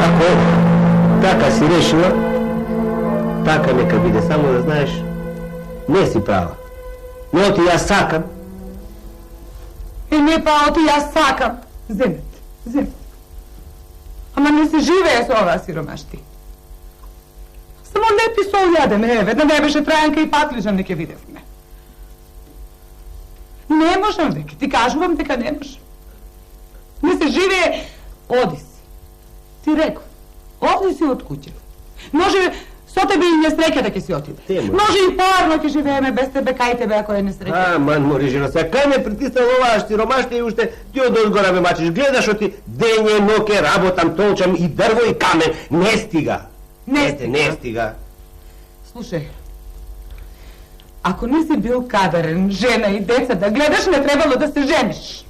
Ako taka si rešila, taka neka bide, samo da znaš, ne si prava. Ne ti ja sakam. I ne pa ti ja sakam. Zemet. Ама не се живее со оваа сиромашти. Само лепи сол јадеме, ведна не беше трајанка и патлижан не ке видевме. Не можам дека, ти кажувам дека не можам. Не се живее, оди си. Ти реков, оди си од куќа. Може со тебе и несреќа да ќе си отиде. Може и порно ќе живееме без тебе, кај тебе ако е несреќа. Ман мори жена, сега кај ме притиснал оваа сиромашта и уште ти од одгора ме мачиш. Гледаш оти дење, ноке, работам, толчам и дрво и камен. Не стига. Не стига. Слушај, ако не си бил кадарен, жена и деца да гледаш, не требало да се жениш.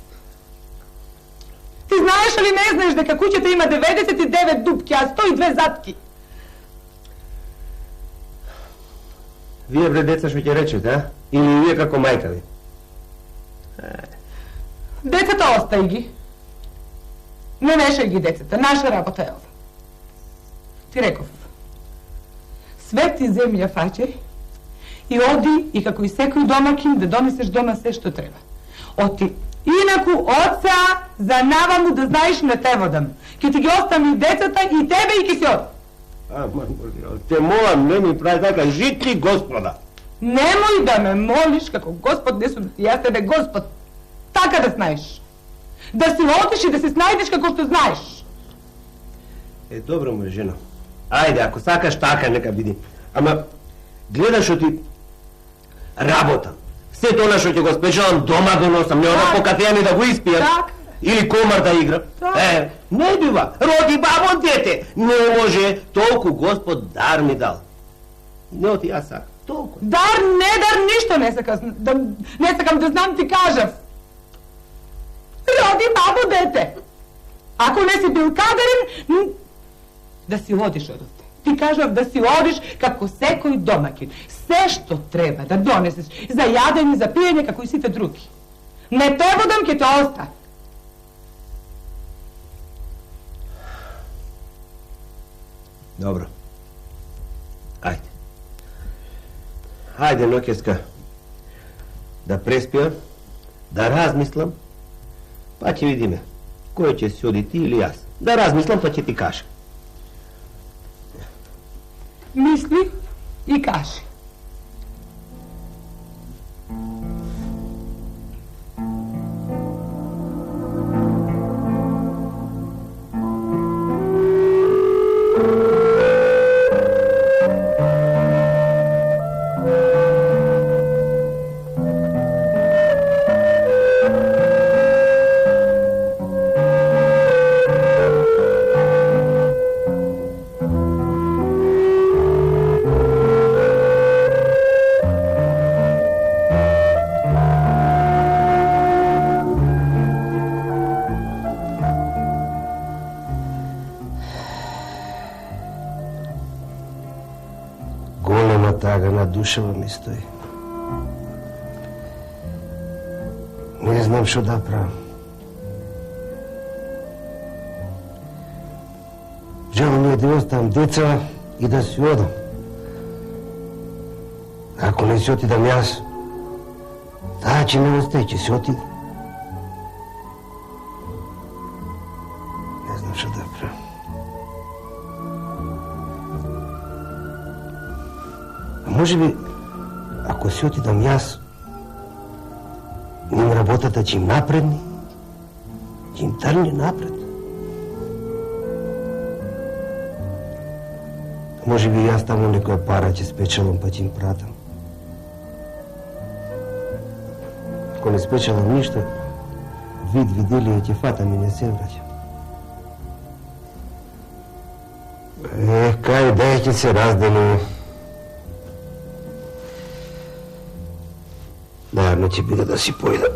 Ти знаеш ли не знаеш дека куќата има 99 дупки, а 102 затки? Вие, бре, деца, што ќе речете, а? Или вие како мајка ви? Децата остај ги. Не мешај ги децата, наша работа е ова. Ти реков, свет и земја фаќај и оди и како и секој домакин да донесеш дома се што треба. Оти, инаку оца за наваму да знаеш не те водам. Ке ти ги оставам и децата и тебе и ке си оди. Те молам, не ми прави така, житли Господа. Немој да ме молиш како Господ, не сум јас тебе Господ. Така да знаеш. Да си одиш и да се снајдеш како што знаеш. Добро, моја жена. Ајде, ако сакаш така, нека биди. Ама, гледаш оти работа. Сето она што ќе го спечелам дома да носам, не ода по кафејани да го испијам. Так. Или комар да игра. Не бива. Роди бабо дете. Не може. Толку Господ дар ми дал. Не оти јас сакам. Толку. Дар, ништо не сакам да знам, ти кажав. Роди бабо дете. Ако не си бил кадарен, да си одиш од овде. Ти кажав да си одиш како секој домакин. Се што треба да донесеш за јадење, за пиење, како и сите други. Не те водам, ќе те остави. Добро. Ајде. Ајде, ноќеска, да преспијам, да размислам, па ќе видиме кој ќе си оди, ти или јас. Да размислам, па ќе ти кажам. Мисли и кажи. Тага на душава ми стои. Не знам што да правам. Жалко ми е да оставам деца и да си одам. Ако не си отидам јас, таа ќе не остае, ќе си отиде. Не знам што да правам. Може би, ако си отидам јас, ним работата ќе им напредни, ќе им трне напред. Може би јас таму некоја пара ќе спечелам, па ќе им пратам. Ако не спечелам ништо, вид виделие ќе фатам и не се враќам. Кај да ќе се разделиме. Најавно ќе биде да си појдам.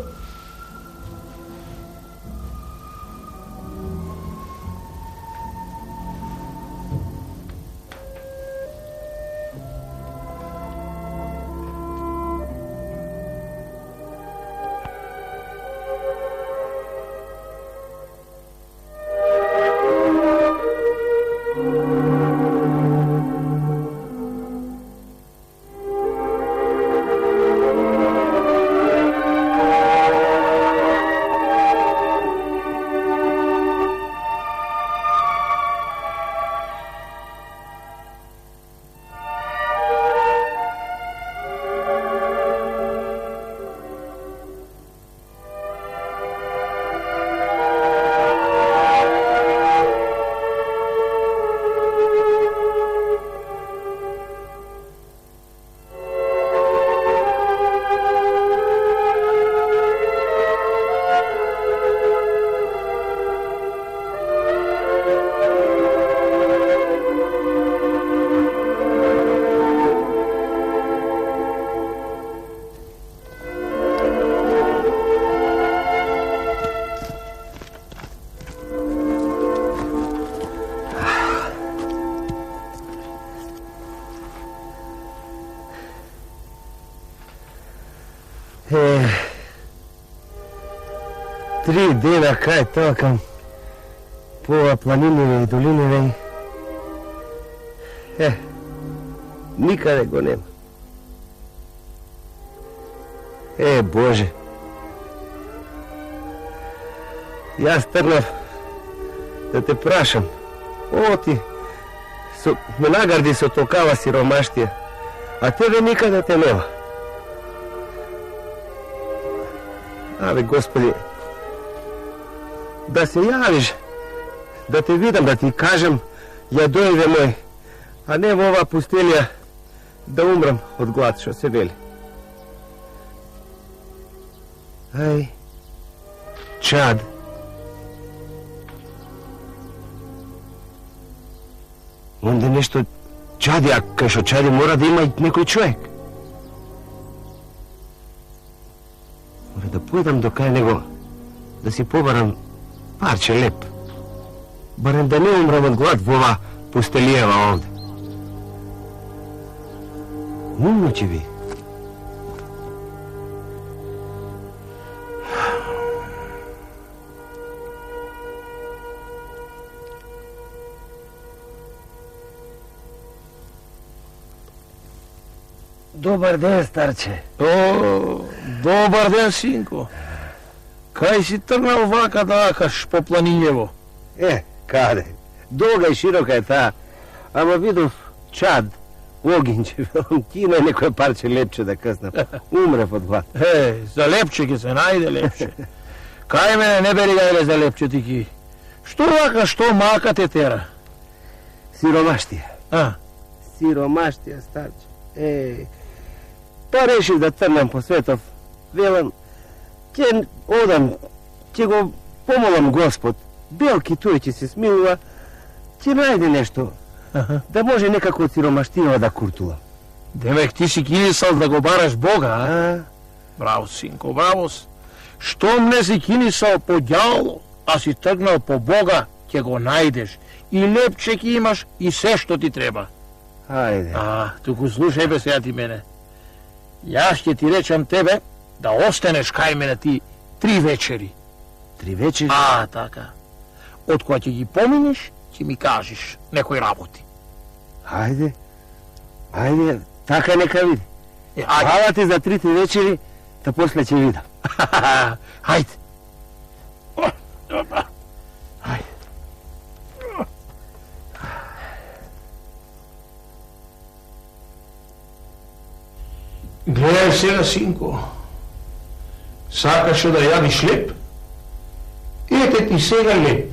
3 dena kaj толкам по планинове и долинове. Никаде го нема. Боже. Јас тргнав да те прашам. Ти ме нагарди со толкава сиромаштија, а тебе никаде те нема. Абе, Господи, да се јавиш, да те видам, да ти кажем, ја дојде мој, а не во оваа пустелија да умрам од глад, што се вели. Ај, Чад. Онде нешто чади, а кај што чади мора да има и некој човек. Мора да појдам до кај него, да си побарам парче леп. Барем да не умрам од глад во оваа пустелијава овде. Умно ќе ви. Добар ден, старче. Добар ден, синко. Кај си тргнал вака да акаш по планињево? Каде? Долга и широка е таа. Ама видов Чад, огинче, кина некој парче лепче да къснам. Умрев од глад. За лепче ќе се најде лепче. Кај мене не бери гајле за лепче ти ки. Што вака, што мака те тера? Сиромаштија. Сиромаштија, старче. Па решив да трнам по светов. Велам, ќе одам, ќе го помолам Господ. Белки тој ќе се смилува, ќе најде нешто. Да може некако од сиромаштија да куртула. Демек ти си кинисал да го бараш Бога, а? Браво, синко, браво. Штом не си кинисал по ѓаволо, а си тргнал по Бога, ќе го најдеш. И лепче ќе имаш и се што ти треба. Ајде. Туку слушај бе сега ти мене. Јас ќе ти речам тебе да останеш кај мене ти 3 вечери. 3 вечери? Така. Од која ќе ги поминеш, ќе ми кажеш некои работи. Ајде, така нека види. Хвала ти за 3 вечери, да после ќе видам. Ајде. Гледај сега, синко. Сакаш да јадиш леп? Ете ти сега леп.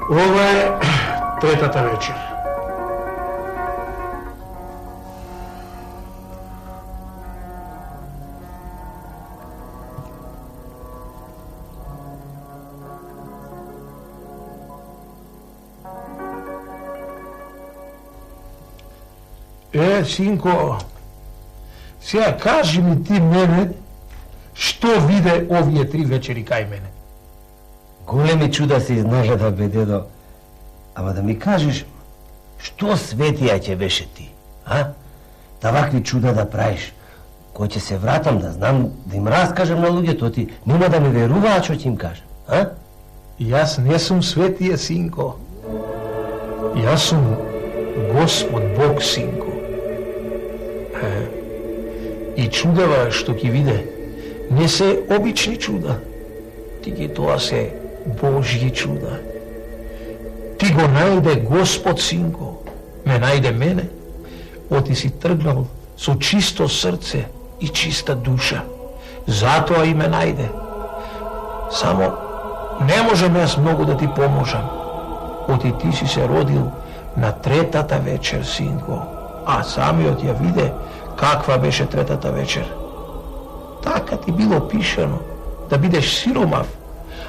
Ова е третата вечер. Синко, сега кажи ми ти мене, што виде овие 3 вечери кај мене? Големи чуда се изнажата, бе, дедо. Ама да ми кажеш, што светија ќе беше ти, а? Тавакви чуда да правиш. Кој ќе се вратам да знам, да им раскажам на луѓето, ти нема да ми веруваат што ќе им кажам, а? Јас не сум светија, синко. Јас сум Господ Бог, синко. И чудава што ќе виде не се обични чуда, тиги тоа се Божји чуда. Ти го најде Господ, синко, ме најде мене, оти си тргнал со чисто срце и чиста душа. Затоа и ме најде. Само не можам јас многу да ти поможам, оти ти си се родил на третата вечер, синко, а самиот ја виде каква беше третата вечер. Така ти било пишано, да бидеш сиромав,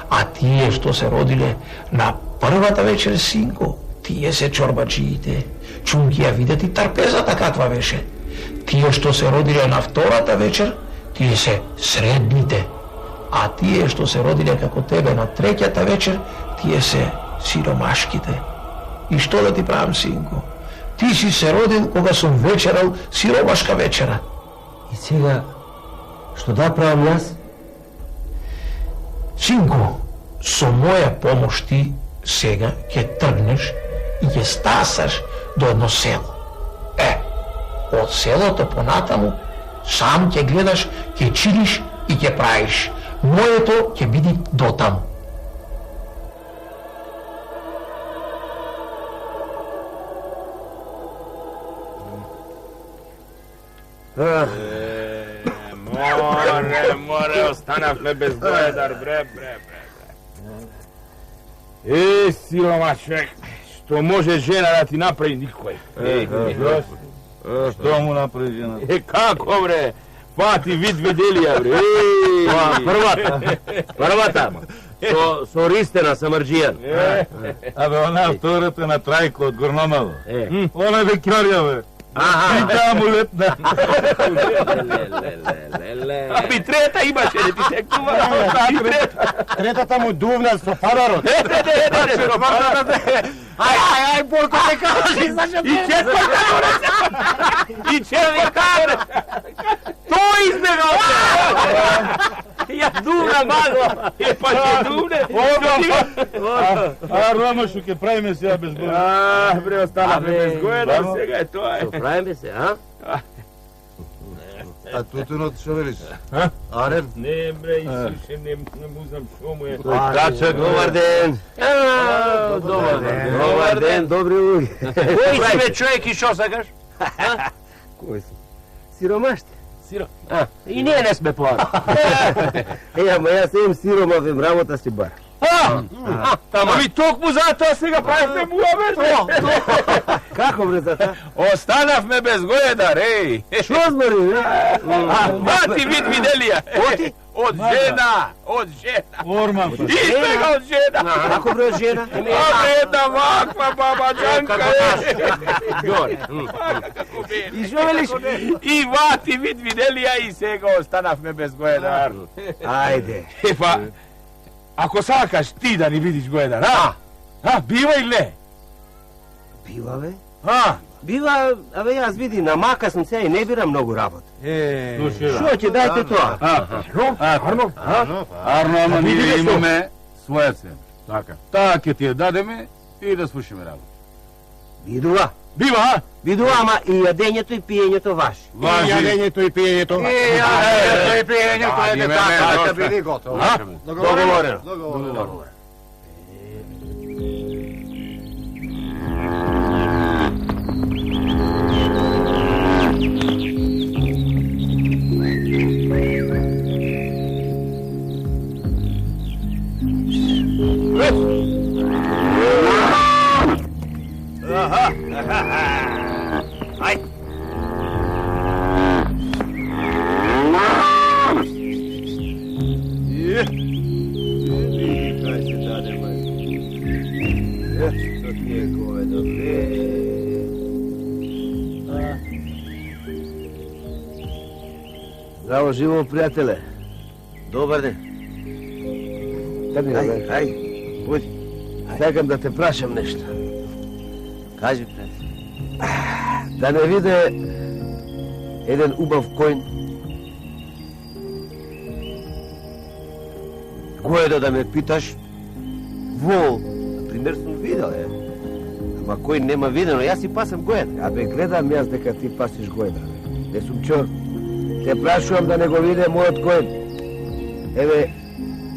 а тие што се родиле на првата вечер, синко, тие се чорбаджиите. Чунки ја видат и трпезата каква беше. Тие што се родиле на втората вечер, тие се средните, а тие што се родиле како тебе на треќата вечер, тие се сиромашките. И што да ти правам, синко? Ти си се родил кога сум вечерал сиромашка вечера. И сега, што да правам јас? Синко, со моја помош ти сега ќе тргнеш и ќе стасаш до едно село. Од селото понатаму сам ќе гледаш, ќе чиниш и ќе правиш. Моето ќе биде дотаму. Море, останавме без Гоедар, бре. Сирома човек, што може жена да ти направи никој? Што му направи жена? Како, бре? Фати вид виделија, бре. Првата, со ристена, са марџијан. Абе, она втората на Трајко од Горномало. Она бе кјорја, бе. И таму летна. Аби трета имаше, не ти секува. Третата му дувна со падарот. Ај, Бойко, те кажи, И четврта, Тој избегал. Ја дувна маго. Па ќе дувне. А Рома што ќе правиме сега без Гоедар? Бре, останавме без Гоедар, сега е тоа. Правиме се, а? А тутунот што велиш? Арен? Не, бре, Исуше, не му знам што му е. Качак, Добар ден. Добар ден, добри луѓе. Кој си бе човек и што сакаш? Кој си? Сиромаште. И ние не сме плани. Ама јас имам сиромавем, работа си бар. Ами токму затоа сега правихме муабет. Како бре за та? Останавме без Гоедар, еј. Што збори, бре? Мати вид виделија. Од жена. Орман. Избега од жена. Како бре од жена? Една ваква бабаджанка. И што велиш? И вати вид виделија и сега останавме без Гоедар. Ајде. Епа, ако сакаш ти да ни видиш Гоедар, бива или не? Бива, бе? Бива, абе јас види, на мака сум сега и не бирам многу работа. Што ќе дајте тоа? Арно, ама ние имаме своја цена. Така. Таа ќе ти ја дадеме и да свршиме работа. Видува? Бива, Видува, ама и јадењето и пиењето ваши. И јадењето и пиењето. И пиењето е така, биде готово. Договорено. nema. Što ti je govedo? Zdravo živo, prijatele. Dobar den. Aj, budi. Čekam da te prašam nešto. Kaži, prijatelj. Da ne vide jedan ubav konj. Govedo da me pitaš, vol, na primjer sam vidjel, ama konj nema vidjeno, ja si pasam gojeda. Abe, gledam jaz deka ti pasiš gojeda, ne sam čor. Te prašujem da ne go vide mojot konj. Evo,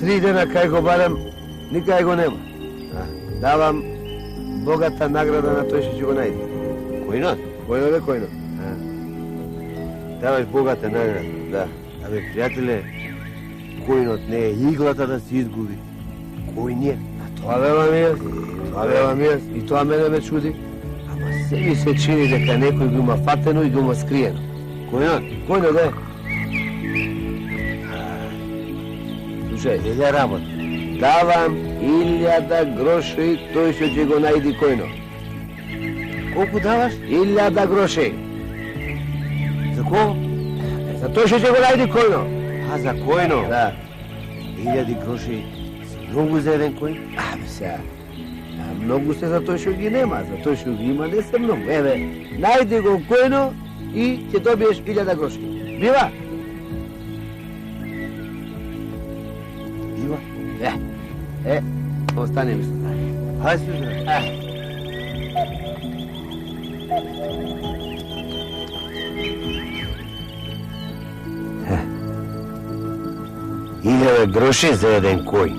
3 dena kaj go barem, nikaj go nema. Davam bogata nagrada na to što će go najti. Kojnot? Kojnot je kojnot. Davaš bogata nagrada, da. Abe, prijatelje, kojnot ne je iglata da se izgubi. Kojn je. A to vevam jes. I to mene me čudi. Ama sve mi se čini deka nekoj ga ima fateno i ga ima skrijeno. Kojnot? Kojnot je. Slušaj, je rabot. Davam 1000 groši to što će go najdi kojno. Koliko davaš? 1000 groši. Za ko? Za to što će go najdi kojno. A za kojno? Da. 1000 groši mnogo za jedan kojn? Mnogo se za to što gi nema, za to što gi ima ne se mnogo. Evo, najdi go kojno i će dobiješ 1000 groši. Biva? Biva? Ostane mi se znanje. Hajde se znanje. 1000 groši za jedan konj.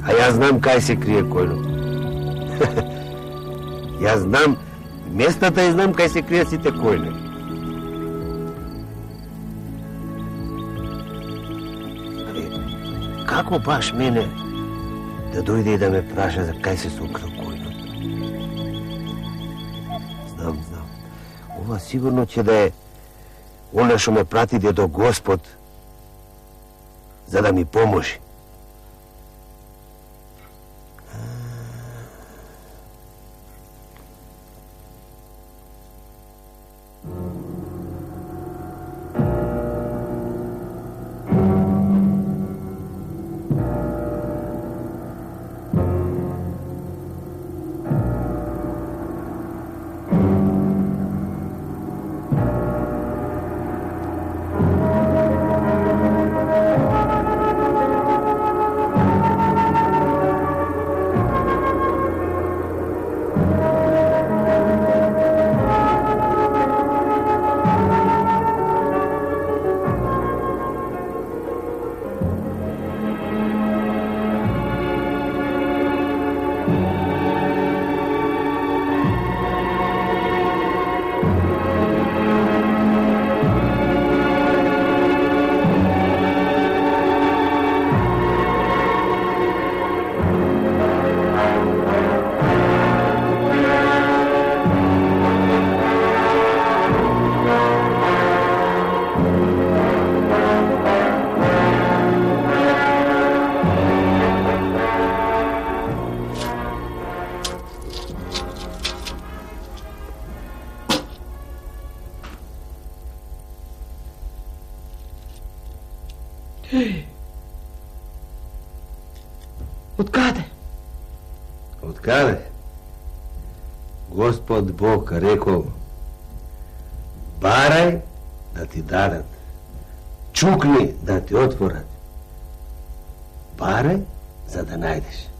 A ja znam kaj se krije kojno. Ja znam mjestata i znam kaj se krije site kojne. Kako baš mene da dojde i da me praša za kaj se sukrao kojno? Znam. Ova sigurno će da je ona što me prati djedo Gospod za da mi pomoži. Od kade? Gospod Bog rekao, baraj da ti darat, čukni da ti otvorat, baraj za da najdeš.